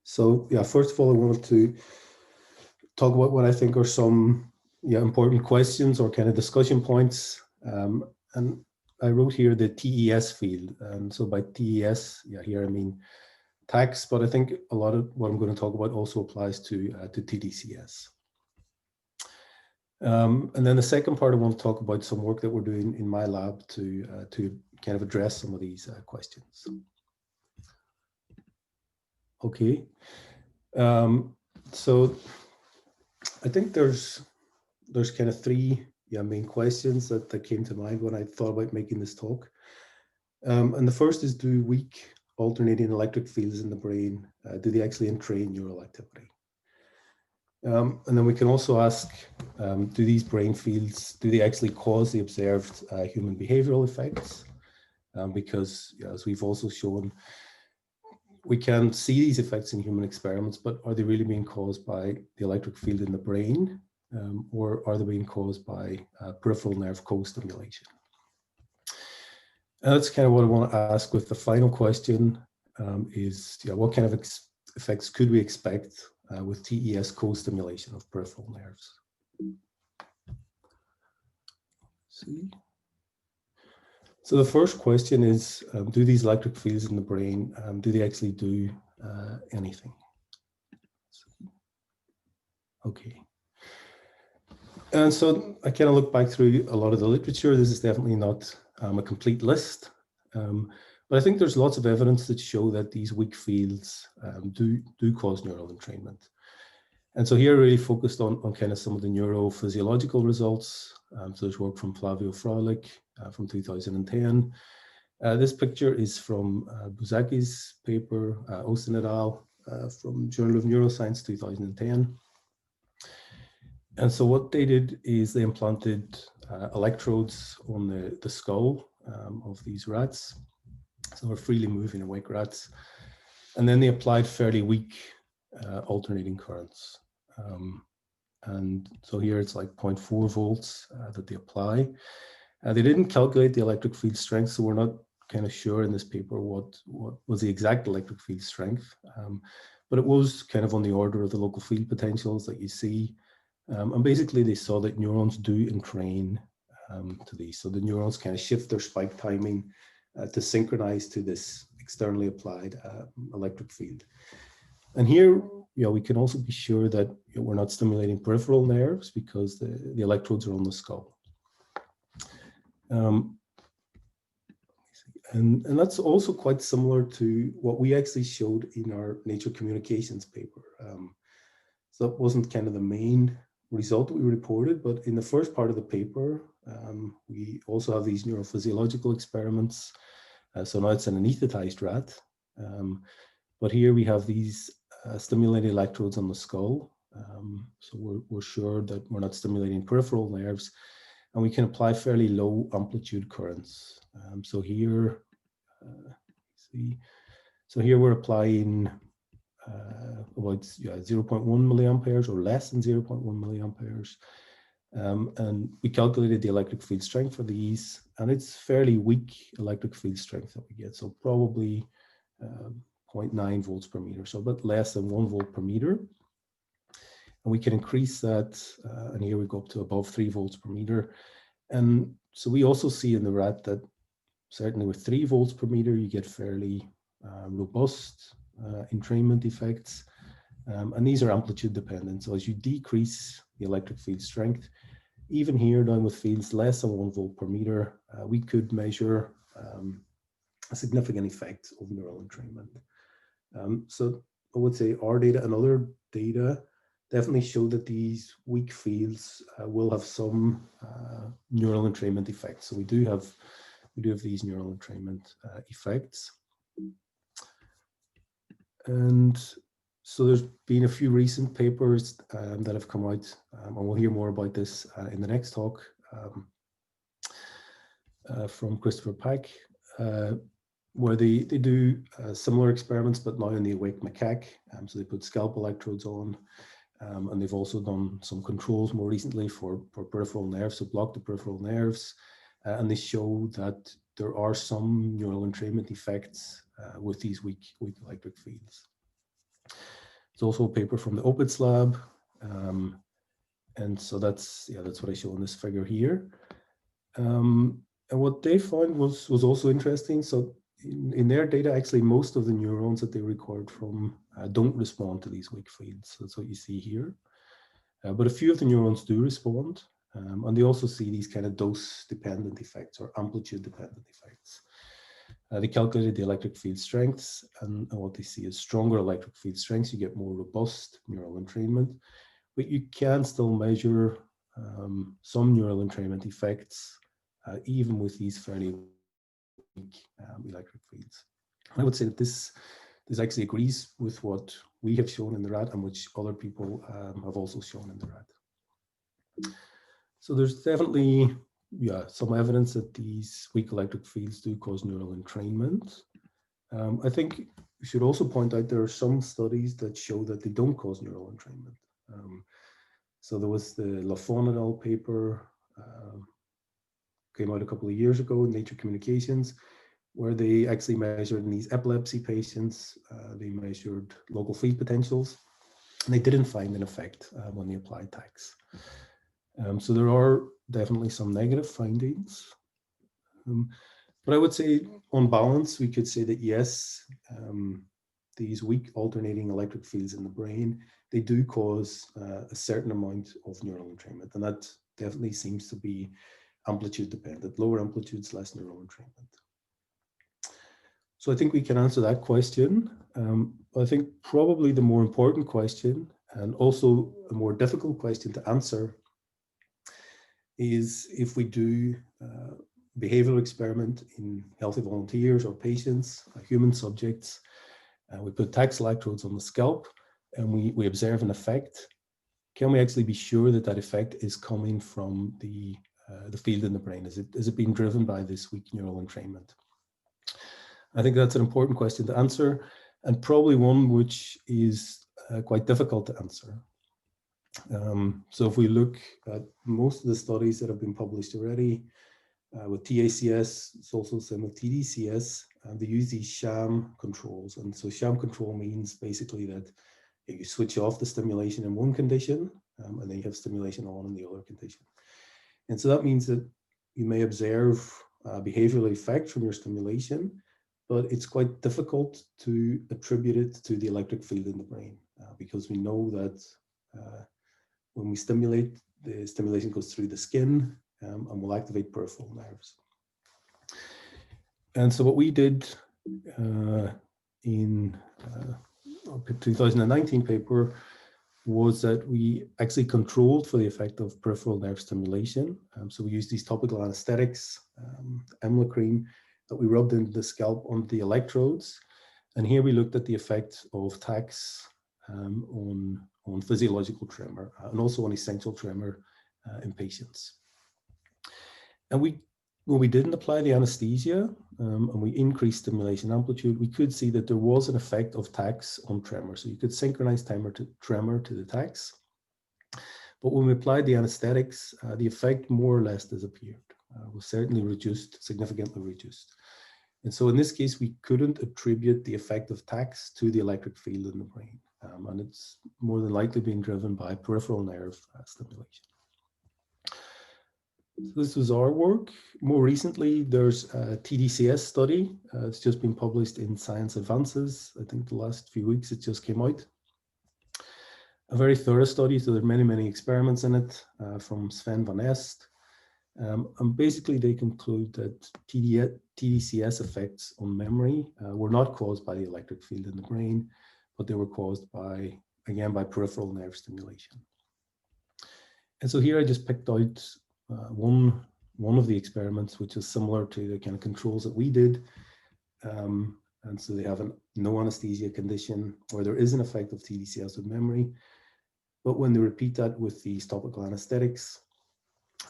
So yeah, first of all, I wanted to talk about what I think are some important questions or kind of discussion points. And I wrote here the TES field. And so by TES, here I mean tax, but I think a lot of what I'm going to talk about also applies to TDCS. And then the second part, I want to talk about some work that we're doing in my lab to kind of address some of these questions. Okay. So I think there's kind of three main questions that came to mind when I thought about making this talk. And the first is, do weak alternating electric fields in the brain, do they actually entrain neural activity? And then we can also ask, do these brain fields, do they actually cause the observed human behavioral effects? Because as we've also shown, we can see these effects in human experiments, but are they really being caused by the electric field in the brain, or are they being caused by peripheral nerve co-stimulation? And that's kind of what I want to ask with the final question, is what kind of effects could we expect with TES co-stimulation of peripheral nerves? See. So the first question is, do these electric fields in the brain, do they actually do anything? Okay. And so I kind of look back through a lot of the literature. This is definitely not a complete list, but I think there's lots of evidence that show that these weak fields do cause neural entrainment. And so here I really focused on kind of some of the neurophysiological results. So there's work from Flavio Fraulich from 2010. This picture is from Buzaki's paper, Osten et al. From Journal of Neuroscience 2010. And so what they did is they implanted electrodes on the skull of these rats. So they're freely moving awake rats. And then they applied fairly weak alternating currents. And so here it's like 0.4 volts that they apply. They didn't calculate the electric field strength, so we're not kind of sure in this paper what was the exact electric field strength. But it was kind of on the order of the local field potentials that you see. And basically they saw that neurons do entrain to these. So the neurons kind of shift their spike timing to synchronize to this externally applied electric field. And here, we can also be sure that we're not stimulating peripheral nerves because the electrodes are on the skull. And that's also quite similar to what we actually showed in our Nature Communications paper. So that wasn't kind of the main result we reported, but in the first part of the paper, we also have these neurophysiological experiments. So now it's an anesthetized rat. But here we have these stimulated electrodes on the skull. So we're sure that we're not stimulating peripheral nerves, and we can apply fairly low amplitude currents. So here, so here we're applying about 0.1 milliamperes or less than 0.1 milliamperes. And we calculated the electric field strength for these, and it's fairly weak electric field strength that we get. So probably 0.9 volts per meter, so a bit less than 1 volt per meter. And we can increase that, and here we go up to above 3 volts per meter. And so we also see in the rat that certainly with 3 volts per meter, you get fairly robust entrainment effects. And these are amplitude dependent. So as you decrease the electric field strength, even here down with fields less than 1 volt per meter, we could measure a significant effect of neural entrainment. So I would say our data and other data definitely show that these weak fields will have some neural entrainment effects. So we do have these neural entrainment effects. And so there's been a few recent papers that have come out, and we'll hear more about this in the next talk from Christopher Pack, where they do similar experiments, but now in the awake macaque. So they put scalp electrodes on, and they've also done some controls more recently for peripheral nerves, so block the peripheral nerves, and they show that there are some neural entrainment effects with these weak electric fields. It's also a paper from the Opitz lab. And so that's what I show in this figure here. And what they found was also interesting. So in their data, actually, most of the neurons that they record from don't respond to these weak fields. That's what you see here. But a few of the neurons do respond. And they also see these kind of dose-dependent effects or amplitude-dependent effects. They calculated the electric field strengths, and what they see is stronger electric field strengths. You get more robust neural entrainment, but you can still measure some neural entrainment effects, even with these fairly weak electric fields. I would say that this actually agrees with what we have shown in the rat and which other people have also shown in the rat. So there's definitely some evidence that these weak electric fields do cause neural entrainment. I think we should also point out there are some studies that show that they don't cause neural entrainment. So there was the Laughlin et al. Paper, came out a couple of years ago in Nature Communications, where they actually measured in these epilepsy patients, they measured local field potentials, and they didn't find an effect when they applied TACs. So there are definitely some negative findings. But I would say on balance, we could say that yes, these weak alternating electric fields in the brain, they do cause a certain amount of neural entrainment, and that definitely seems to be amplitude dependent, lower amplitudes, less neural entrainment. So I think we can answer that question. I think probably the more important question, and also a more difficult question to answer, is if we do behavioral experiment in healthy volunteers or patients, human subjects, we put TACs electrodes on the scalp and we observe an effect, can we actually be sure that that effect is coming from the field in the brain? Is it being driven by this weak neural entrainment? I think that's an important question to answer, and probably one which is quite difficult to answer. So if we look at most of the studies that have been published already, with TACS, it's also same with TDCS, they use these sham controls. And so sham control means basically that you switch off the stimulation in one condition, and then you have stimulation on in the other condition. And so that means that you may observe behavioral effect from your stimulation, but it's quite difficult to attribute it to the electric field in the brain, because we know that when we stimulate, the stimulation goes through the skin and will activate peripheral nerves. And so what we did in a 2019 paper was that we actually controlled for the effect of peripheral nerve stimulation. So we used these topical anesthetics, Emla cream, that we rubbed into the scalp on the electrodes. And here we looked at the effect of TACs on physiological tremor and also on essential tremor in patients. And when we didn't apply the anesthesia and we increased stimulation amplitude, we could see that there was an effect of TACs on tremor. So you could synchronize tremor to the TACs. But when we applied the anesthetics, the effect more or less disappeared, was certainly reduced, significantly reduced. And so in this case, we couldn't attribute the effect of TACs to the electric field in the brain. And it's more than likely being driven by peripheral nerve stimulation. So this was our work. More recently, there's a TDCS study. It's just been published in Science Advances. I think the last few weeks it just came out. A very thorough study, so there are many, many experiments in it from Sven van Est. And basically they conclude that TDCS effects on memory were not caused by the electric field in the brain, but they were caused by, again, by peripheral nerve stimulation. And so here I just picked out one of the experiments, which is similar to the kind of controls that we did. And so they have a no anesthesia condition where there is an effect of TDCS with memory. But when they repeat that with these topical anesthetics,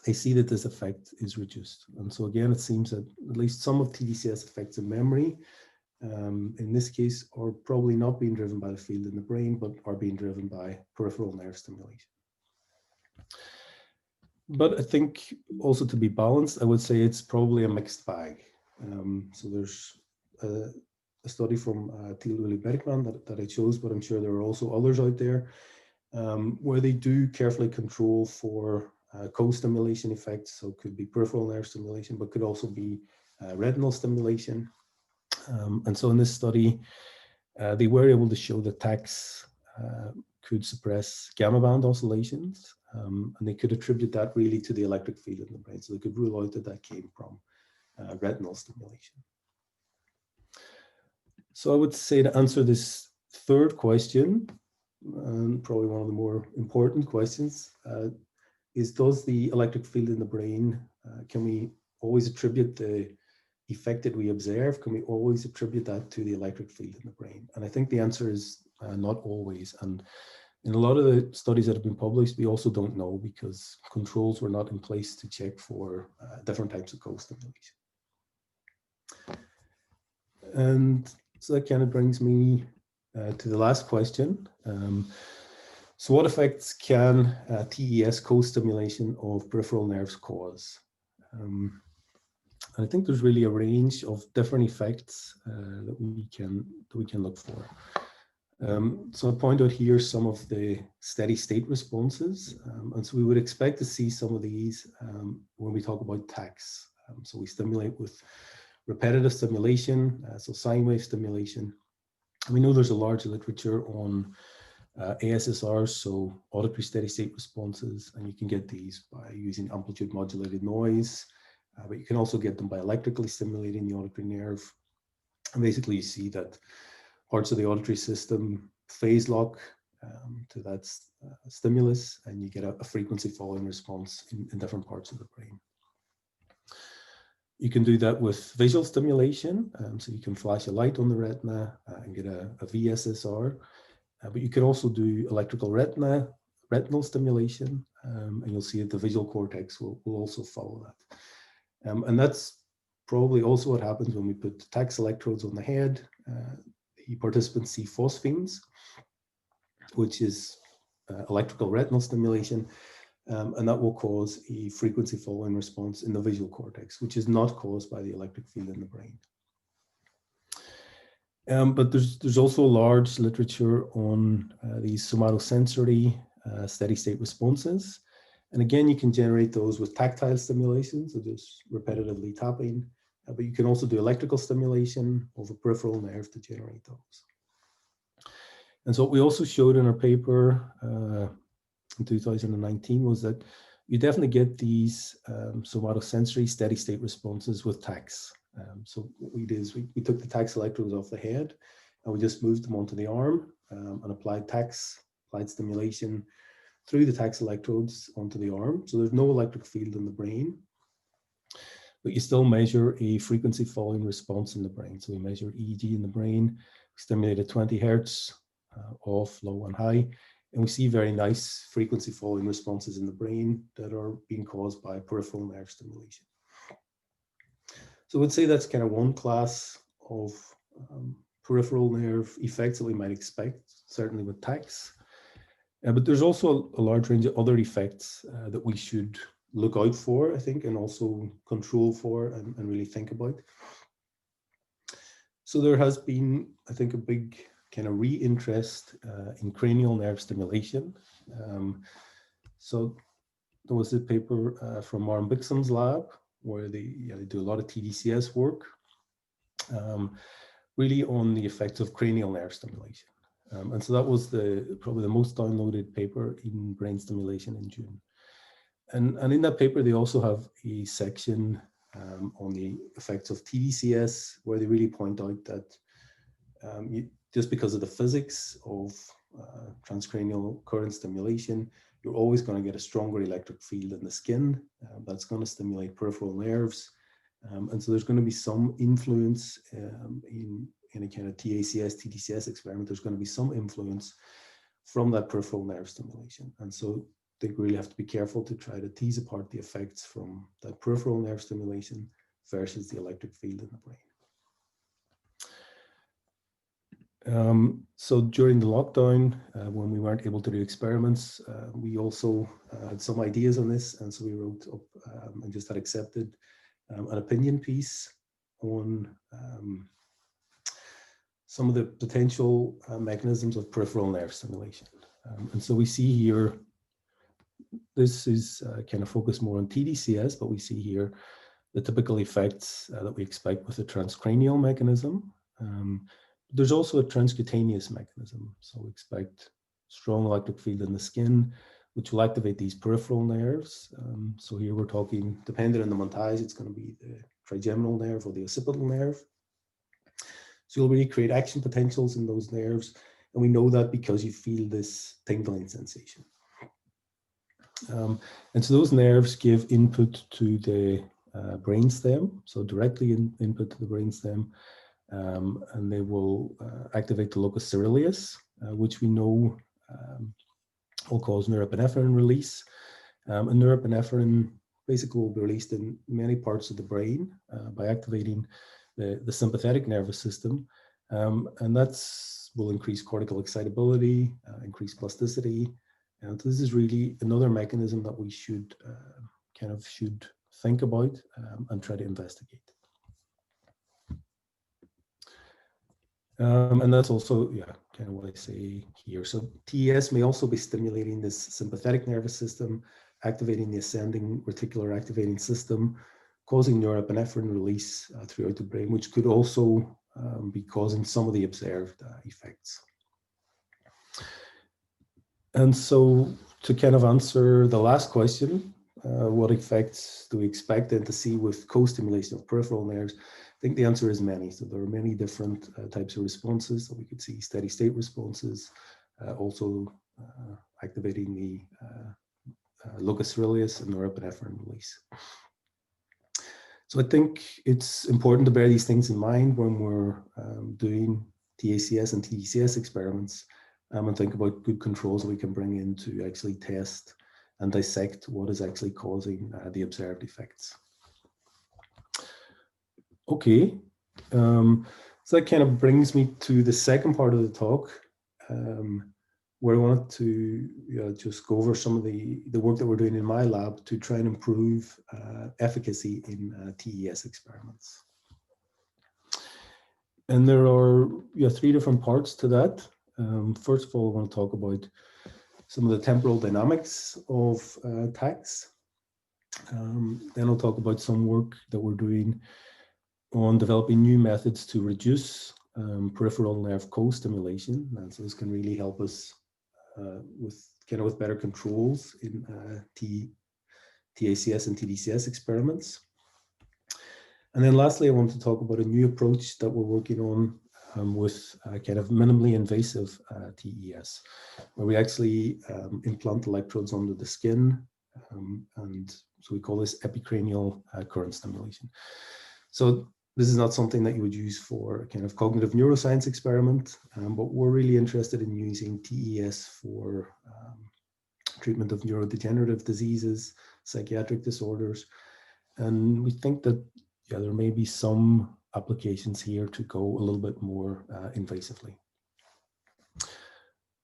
they see that this effect is reduced. And so again, it seems that at least some of TDCS effects in memory, in this case, are probably not being driven by the field in the brain, but are being driven by peripheral nerve stimulation. But I think also to be balanced, I would say it's probably a mixed bag. So there's a a study from Thiel Willy Bergman that I chose, but I'm sure there are also others out there where they do carefully control for co-stimulation effects. So it could be peripheral nerve stimulation, but could also be retinal stimulation. And so in this study, they were able to show that TACs could suppress gamma band oscillations, and they could attribute that really to the electric field in the brain. So they could rule out that that came from retinal stimulation. So I would say, to answer this third question, and probably one of the more important questions, is does the electric field in the brain, can we always attribute the effect that we observe, can we always attribute that to the electric field in the brain? And I think the answer is not always. And in a lot of the studies that have been published, we also don't know, because controls were not in place to check for different types of co-stimulation. And so that kind of brings me to the last question. So what effects can TES co-stimulation of peripheral nerves cause? I think there's really a range of different effects that we can look for. So I'll point out here some of the steady state responses. And so we would expect to see some of these when we talk about TACs. So we stimulate with repetitive stimulation, so sine wave stimulation. And we know there's a large literature on ASSRs, so auditory steady state responses, and you can get these by using amplitude modulated noise, but you can also get them by electrically stimulating the auditory nerve. And basically you see that parts of the auditory system phase lock to that stimulus, and you get a frequency following response in different parts of the brain. You can do that with visual stimulation, so you can flash a light on the retina and get a VSSR, but you can also do electrical retinal stimulation, and you'll see that the visual cortex will also follow that. And that's probably also what happens when we put TACs electrodes on the head. The participants see phosphenes, which is electrical retinal stimulation, and that will cause a frequency following response in the visual cortex, which is not caused by the electric field in the brain. But there's also large literature on these somatosensory steady state responses. And again, you can generate those with tactile stimulation, so just repetitively tapping, but you can also do electrical stimulation of a peripheral nerve to generate those. And so what we also showed in our paper in 2019 was that you definitely get these somatosensory steady state responses with TACs. So what we did is we took the TACs electrodes off the head and we just moved them onto the arm and applied stimulation through the TACs electrodes onto the arm. So there's no electric field in the brain, but you still measure a frequency following response in the brain. So we measure EEG in the brain, we stimulate at 20 hertz, off, low, and high, and we see very nice frequency following responses in the brain that are being caused by peripheral nerve stimulation. So I would say that's kind of one class of peripheral nerve effects that we might expect, certainly with TACs. But there's also a large range of other effects that we should look out for, I think, and also control for and really think about. So there has been, I think, a big kind of re-interest in cranial nerve stimulation. So there was a paper from Maren Bixum's lab where they do a lot of TDCS work, really on the effects of cranial nerve stimulation. And so that was probably the most downloaded paper in brain stimulation in June. And in that paper, they also have a section on the effects of TDCS, where they really point out that just because of the physics of transcranial current stimulation, you're always going to get a stronger electric field in the skin. That's going to stimulate peripheral nerves. And so there's going to be some influence in a kind of TACS, TDCS experiment. There's going to be some influence from that peripheral nerve stimulation. And so I think we really have to be careful to try to tease apart the effects from that peripheral nerve stimulation versus the electric field in the brain. So during the lockdown, when we weren't able to do experiments, we also had some ideas on this. And so we wrote up and just had accepted an opinion piece on some of the potential mechanisms of peripheral nerve stimulation. And so we see here, this is kind of focused more on TDCS, but we see here the typical effects that we expect with a transcranial mechanism. There's also a transcutaneous mechanism. So we expect strong electric field in the skin, which will activate these peripheral nerves. So here we're talking, depending on the montage, it's going to be the trigeminal nerve or the occipital nerve. So you'll really create action potentials in those nerves. And we know that because you feel this tingling sensation. And so those nerves give input to the brainstem, so directly input to the brainstem, and they will activate the locus coeruleus, which we know will cause norepinephrine release. And norepinephrine basically will be released in many parts of the brain by activating the sympathetic nervous system, and that's will increase cortical excitability, increase plasticity. And this is really another mechanism that we should should think about and try to investigate. And that's also, kind of what I say here. So TES may also be stimulating this sympathetic nervous system, activating the ascending reticular activating system, causing norepinephrine release throughout the brain, which could also be causing some of the observed effects. And so to kind of answer the last question, what effects do we expect then to see with co-stimulation of peripheral nerves? I think the answer is many. So there are many different types of responses. So we could see steady state responses, also activating the locus coeruleus and norepinephrine release. So I think it's important to bear these things in mind when we're doing TACS and TDCS experiments, and think about good controls that we can bring in to actually test and dissect what is actually causing the observed effects. Okay, so that kind of brings me to the second part of the talk, where I wanted to just go over some of the work that we're doing in my lab to try and improve efficacy in TES experiments. And there are three different parts to that. First of all, I want to talk about some of the temporal dynamics of TACs. Then I'll talk about some work that we're doing on developing new methods to reduce peripheral nerve co-stimulation. And so this can really help us with better controls in TACS and TDCS experiments. And then lastly, I want to talk about a new approach that we're working on with kind of minimally invasive TES, where we actually implant electrodes under the skin, and so we call this epicranial current stimulation. So this is not something that you would use for a kind of cognitive neuroscience experiment, but we're really interested in using TES for treatment of neurodegenerative diseases, psychiatric disorders, and we think that there may be some applications here to go a little bit more invasively.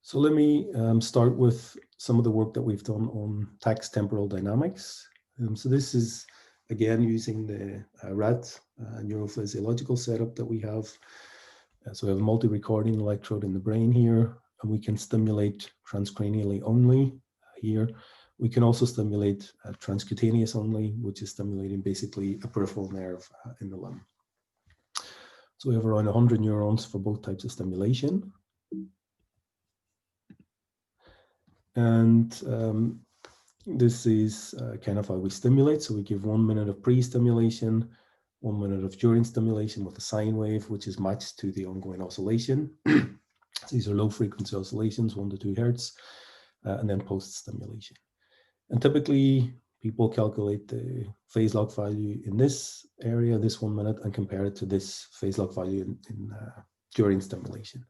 So let me start with some of the work that we've done on TES temporal dynamics. So this is, again, using the rat neurophysiological setup that we have. So we have a multi-recording electrode in the brain here, and we can stimulate transcranially only here. We can also stimulate transcutaneous only, which is stimulating basically a peripheral nerve in the limb. So we have around 100 neurons for both types of stimulation. And this is kind of how we stimulate. So we give 1 minute of pre-stimulation, 1 minute of during stimulation with a sine wave, which is matched to the ongoing oscillation. These are low frequency oscillations, 1 to 2 hertz, and then post-stimulation. And typically, people calculate the phase log value in this area, this 1 minute, and compare it to this phase log value during stimulation.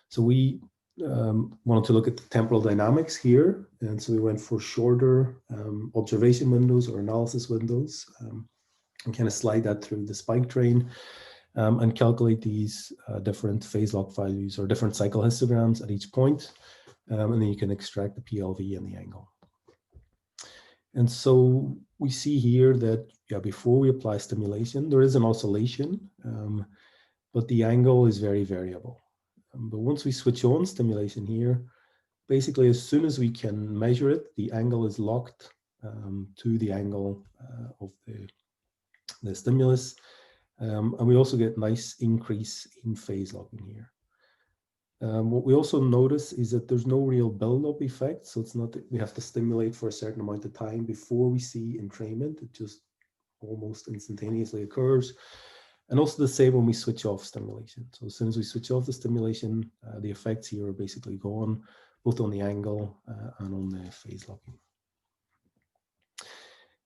So we wanted to look at the temporal dynamics here. And so we went for shorter observation windows or analysis windows, and kind of slide that through the spike train and calculate these different phase log values or different cycle histograms at each point. And then you can extract the PLV and the angle. And so we see here that before we apply stimulation, there is an oscillation. but the angle is very variable. But once we switch on stimulation here, basically as soon as we can measure it, the angle is locked to the angle of the stimulus. And we also get nice increase in phase locking here. What we also notice is that there's no real build-up effect. So it's not that we have to stimulate for a certain amount of time before we see entrainment. It just almost instantaneously occurs. And also the same when we switch off stimulation. So as soon as we switch off the stimulation, the effects here are basically gone, both on the angle and on the phase locking.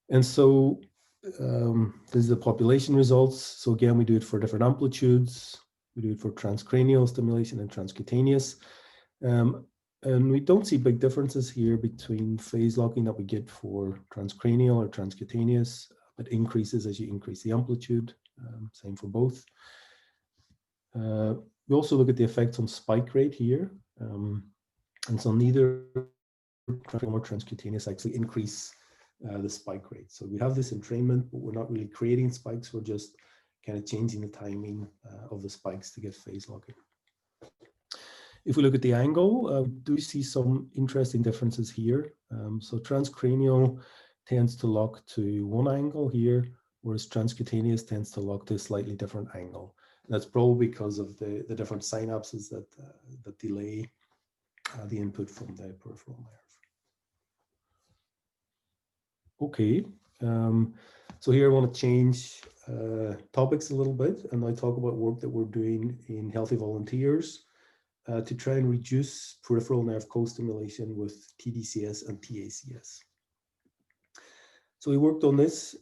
And so this is the population results. So again, we do it for different amplitudes. We do it for transcranial stimulation and transcutaneous. And we don't see big differences here between phase locking that we get for transcranial or transcutaneous. It increases as you increase the amplitude. Same for both. We also look at the effects on spike rate here. And so neither transcranial nor transcutaneous actually increase the spike rate. So we have this entrainment, but we're not really creating spikes. We're just kind of changing the timing of the spikes to get phase locking. If we look at the angle, we do see some interesting differences here. So transcranial tends to lock to one angle here, whereas transcutaneous tends to lock to a slightly different angle. And that's probably because of the different synapses that delay the input from the peripheral nerve. Okay, so here I want to change topics a little bit, and I talk about work that we're doing in healthy volunteers to try and reduce peripheral nerve co-stimulation with TDCS and TACS. So we worked on this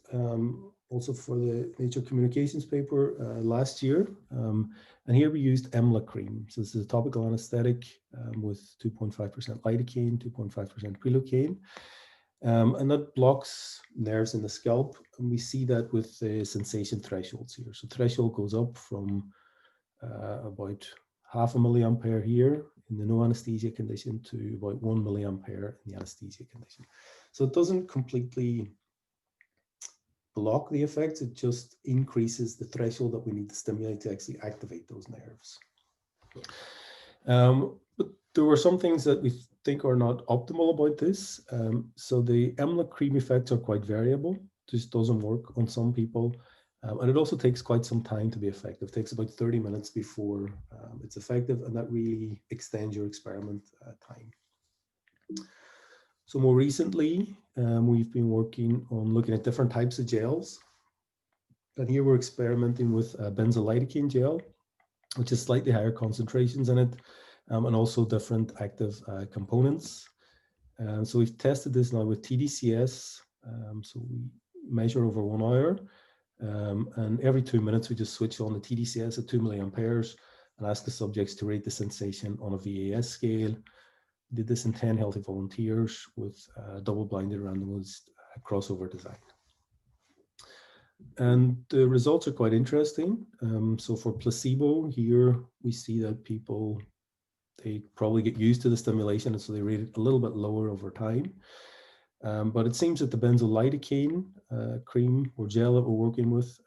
also for the Nature Communications paper last year, and here we used EMLA cream. So this is a topical anesthetic with 2.5% lidocaine, 2.5% prilocaine. And that blocks nerves in the scalp. And we see that with the sensation thresholds here. So threshold goes up from about 0.5 milliampere here in the no anesthesia condition to about 1 milliampere in the anesthesia condition. So it doesn't completely block the effects. It just increases the threshold that we need to stimulate to actually activate those nerves. But there were some things that we think are not optimal about this. So the EMLA cream effects are quite variable. Just doesn't work on some people. And it also takes quite some time to be effective. It takes about 30 minutes before it's effective, and that really extends your experiment time. So more recently, we've been working on looking at different types of gels. And here we're experimenting with benzolidocaine gel, which is slightly higher concentrations in it, and also different active components. So we've tested this now with TDCS. So we measure over 1 hour, and every 2 minutes we just switch on the TDCS at 2 milliamperes and ask the subjects to rate the sensation on a VAS scale. We did this in 10 healthy volunteers with double-blinded randomized crossover design. And the results are quite interesting. So for placebo here, we see that people, they probably get used to the stimulation, and so they rate it a little bit lower over time. But it seems that the benzolidocaine cream or gel that we're working with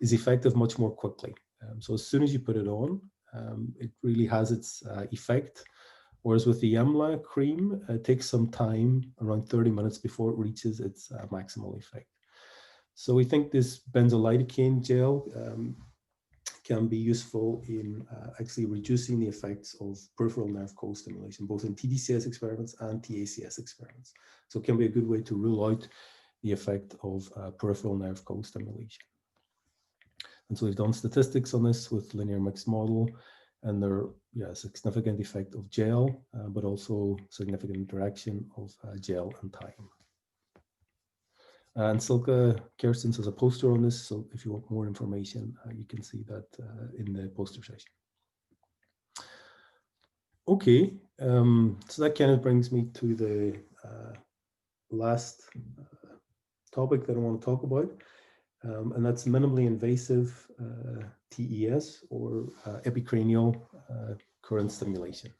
is effective much more quickly. So as soon as you put it on, it really has its effect. Whereas with the EMLA cream, it takes some time, around 30 minutes before it reaches its maximal effect. So we think this benzolidocaine gel can be useful in actually reducing the effects of peripheral nerve co-stimulation, both in TDCS experiments and TACS experiments. So it can be a good way to rule out the effect of peripheral nerve co-stimulation. And so we've done statistics on this with linear mixed model, and there is a significant effect of gel, but also significant interaction of gel and time. And Silke Kerstens has a poster on this, so if you want more information, you can see that in the poster session. Okay, so that kind of brings me to the last topic that I want to talk about, and that's minimally invasive TES, or epicranial current stimulation.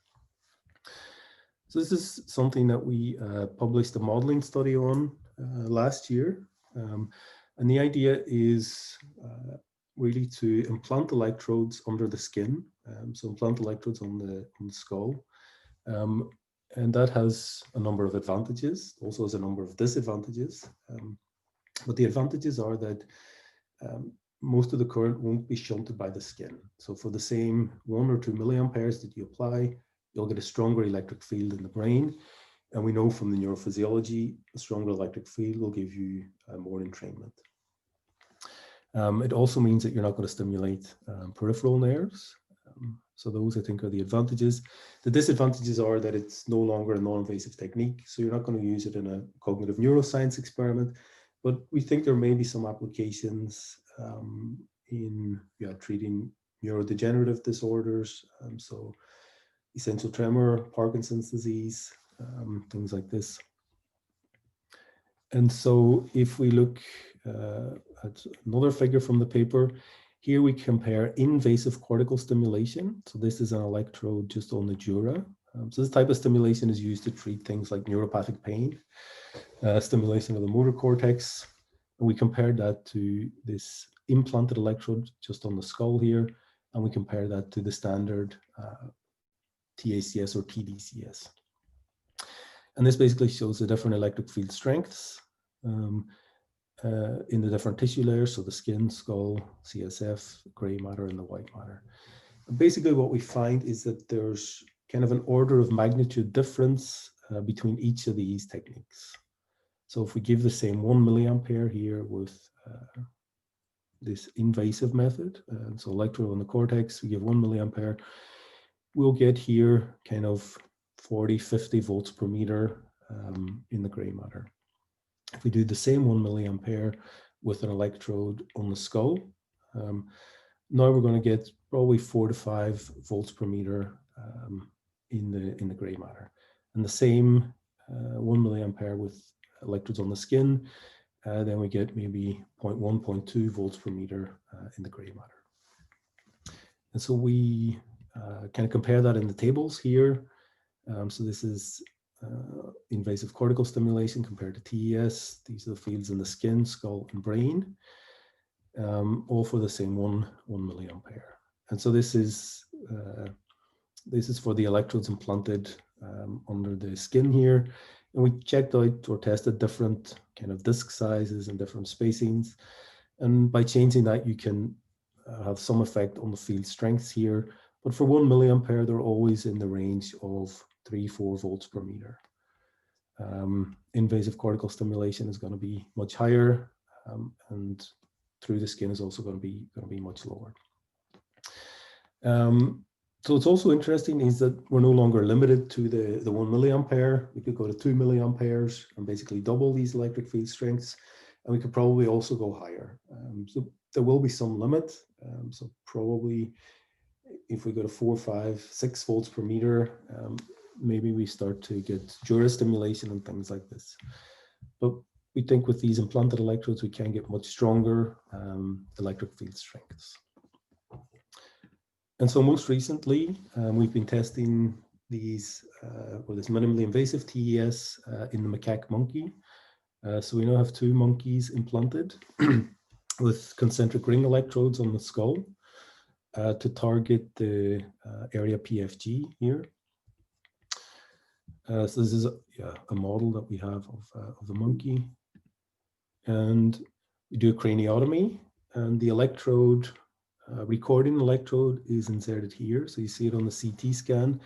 So this is something that we published a modeling study on last year. And the idea is really to implant electrodes under the skin. So implant electrodes on the skull. And that has a number of advantages, also has a number of disadvantages. But the advantages are that most of the current won't be shunted by the skin. So for the same 1 or 2 milliamperes that you apply, you'll get a stronger electric field in the brain. And we know from the neurophysiology, a stronger electric field will give you more entrainment. It also means that you're not going to stimulate peripheral nerves. So those, I think, are the advantages. The disadvantages are that it's no longer a non-invasive technique. So you're not going to use it in a cognitive neuroscience experiment. But we think there may be some applications in treating neurodegenerative disorders. So essential tremor, Parkinson's disease, things like this. And so if we look at another figure from the paper, here we compare invasive cortical stimulation. So this is an electrode just on the dura. So this type of stimulation is used to treat things like neuropathic pain, stimulation of the motor cortex. And we compared that to this implanted electrode just on the skull here. And we compare that to the standard TACS or TDCS. And this basically shows the different electric field strengths in the different tissue layers, so the skin, skull, CSF, gray matter, and the white matter. And basically what we find is that there's kind of an order of magnitude difference between each of these techniques. So if we give the same 1 milliampere here with this invasive method, so electrode on the cortex, we give 1 milliampere, we'll get here kind of 40, 50 volts per meter in the gray matter. If we do the same 1 milliampere with an electrode on the skull, now we're going to get probably 4 to 5 volts per meter in the gray matter. And the same 1 milliampere with electrodes on the skin, then we get maybe 0.1, 0.2 volts per meter in the gray matter. And so we kind of compare that in the tables here. So this is invasive cortical stimulation compared to TES. These are the fields in the skin, skull, and brain, all for the same 1 milliampere. And so this is for the electrodes implanted under the skin here. And we checked out or tested different kind of disc sizes and different spacings. And by changing that, you can have some effect on the field strengths here. But for 1 milliampere, they're always in the range of 3-4 volts per meter. Invasive cortical stimulation is going to be much higher, and through the skin is also going to be much lower. So it's also interesting is that we're no longer limited to the 1 milliampere. We could go to 2 milliamperes and basically double these electric field strengths, and we could probably also go higher. So there will be some limit. So probably if we go to 4, 5, 6 volts per meter, maybe we start to get dura stimulation and things like this. But we think with these implanted electrodes, we can get much stronger electric field strengths. And so most recently, we've been testing these with this minimally invasive TES in the macaque monkey. So we now have 2 monkeys implanted with concentric ring electrodes on the skull to target the area PFG here. So this is a model that we have of the monkey. And we do a craniotomy, and the electrode, recording electrode is inserted here. So you see it on the CT scan.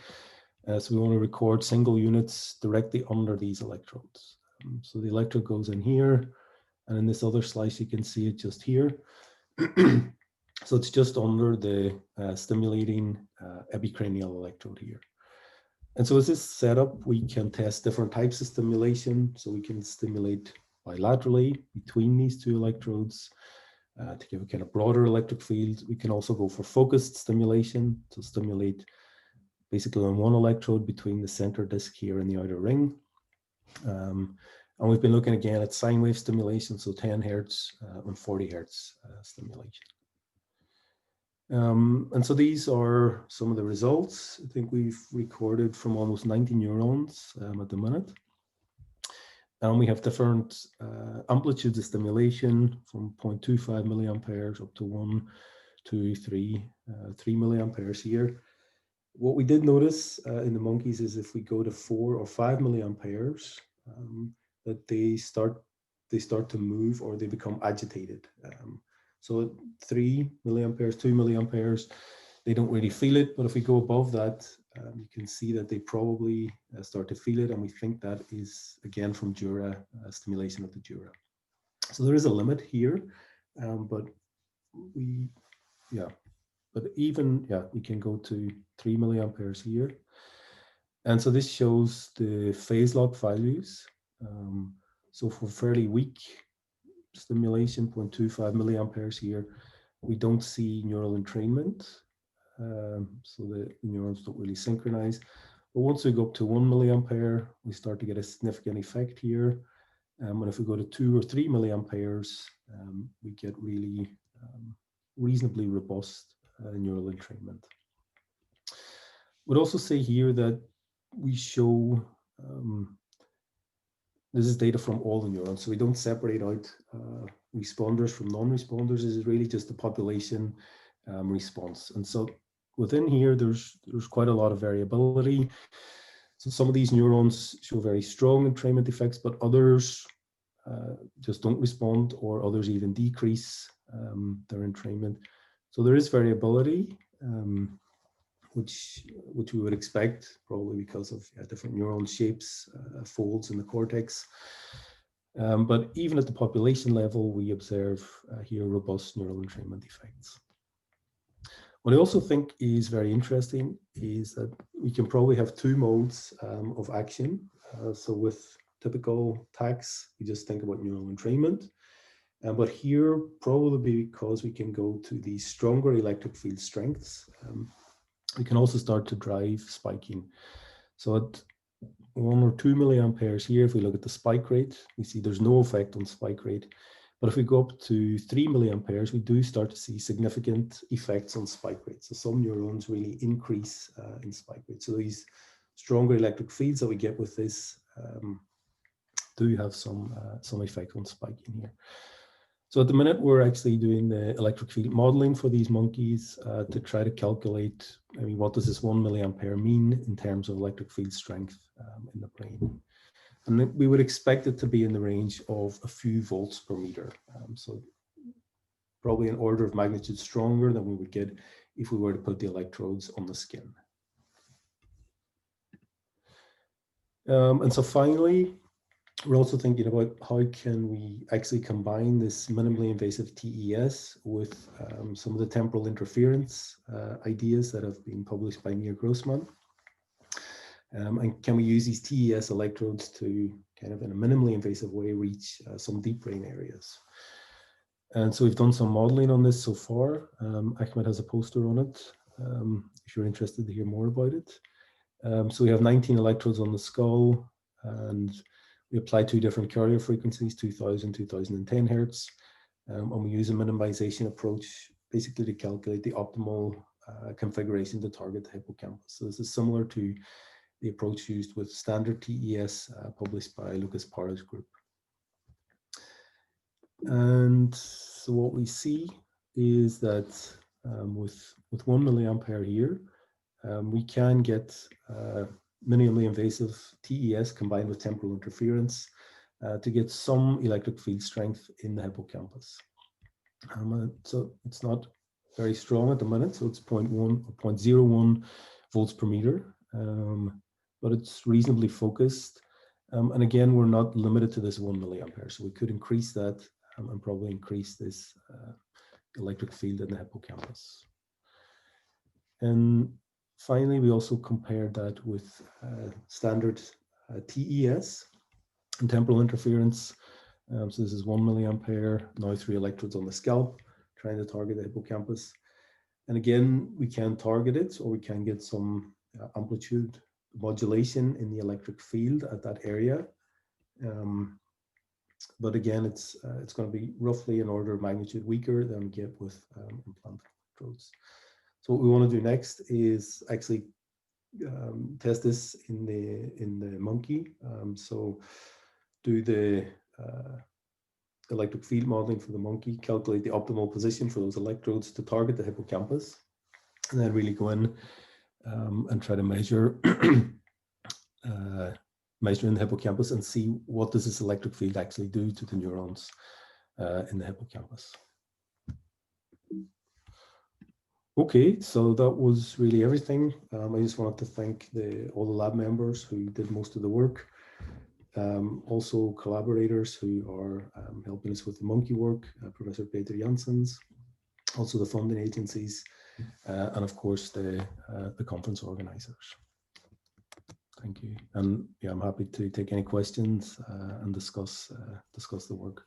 So we want to record single units directly under these electrodes. So the electrode goes in here, and in this other slice, you can see it just here. So it's just under the stimulating epicranial electrode here. And so as this setup, we can test different types of stimulation. So we can stimulate bilaterally between these 2 electrodes to give a kind of broader electric field. We can also go for focused stimulation to stimulate basically on 1 electrode between the center disc here and the outer ring. And we've been looking again at sine wave stimulation, so 10 hertz and 40 hertz stimulation. And so these are some of the results. I think we've recorded from almost 90 neurons at the minute. And we have different amplitudes of stimulation from 0.25 milliamperes up to 1, 2, 3, 3 milliamperes here. What we did notice in the monkeys is if we go to 4 or 5 milliamperes, that they start to move or they become agitated. So at 3 milliamperes, 2 milliamperes, they don't really feel it. But if we go above that, you can see that they probably start to feel it. And we think that is, again, from dura, stimulation of the dura. So there is a limit here, but even, we can go to 3 milliamperes here. And so this shows the phase lock values. So for fairly weak stimulation, 0.25 milliamperes here, we don't see neural entrainment. So the neurons don't really synchronize. But once we go up to 1 milliampere, we start to get a significant effect here. And if we go to 2 or 3 milliamperes, we get really reasonably robust neural entrainment. We'd also say here that we show, this is data from all the neurons, so we don't separate out responders from non-responders. This is really just the population response. And so within here, there's quite a lot of variability. So some of these neurons show very strong entrainment effects, but others just don't respond, or others even decrease their entrainment. So there is variability, which we would expect, probably because of different neuron shapes, folds in the cortex. But even at the population level, we observe here robust neural entrainment effects. What I also think is very interesting is that we can probably have two modes of action. So with typical TACs, we just think about neural entrainment. But here, probably because we can go to these stronger electric field strengths, we can also start to drive spiking. So at 1 or 2 milliamperes here, if we look at the spike rate, we see there's no effect on spike rate. But if we go up to 3 milliamperes, we do start to see significant effects on spike rate. So some neurons really increase in spike rate. So these stronger electric fields that we get with this do have some effect on spiking here. So at the minute, we're actually doing the electric field modeling for these monkeys to try to calculate, what does this 1 milliampere mean in terms of electric field strength in the brain? And we would expect it to be in the range of a few volts per meter. So probably an order of magnitude stronger than we would get if we were to put the electrodes on the skin. And so finally, we're also thinking about how can we actually combine this minimally invasive TES with some of the temporal interference ideas that have been published by Nir Grossman. And can we use these TES electrodes to kind of in a minimally invasive way reach some deep brain areas? And so we've done some modeling on this so far. Ahmed has a poster on it if you're interested to hear more about it. So we have 19 electrodes on the skull, and we apply two different carrier frequencies, 2000, 2010 hertz. And we use a minimization approach basically to calculate the optimal configuration to target the hippocampus. So this is similar to the approach used with standard TES published by Lucas Parra's group. And so what we see is that with 1 milliampere here, we can get minimally invasive TES combined with temporal interference to get some electric field strength in the hippocampus. So it's not very strong at the minute, so it's 0.01 volts per meter, but it's reasonably focused. And again, we're not limited to this 1 milliampere, so we could increase that and probably increase this electric field in the hippocampus. And finally, we also compared that with standard TES and temporal interference. So this is 1 milliampere, now 3 electrodes on the scalp, trying to target the hippocampus. And again, we can target it, or we can get some amplitude modulation in the electric field at that area. But again, it's going to be roughly an order of magnitude weaker than we get with implanted electrodes. So what we want to do next is actually test this in the monkey. So do the electric field modeling for the monkey, calculate the optimal position for those electrodes to target the hippocampus, and then really go in and try to measure measuring the hippocampus and see what does this electric field actually do to the neurons in the hippocampus. Okay, so that was really everything. I just wanted to thank all the lab members who did most of the work. Also collaborators who are helping us with the monkey work, Professor Peter Janssens, also the funding agencies, and of course the conference organizers. Thank you. And yeah, I'm happy to take any questions and discuss the work.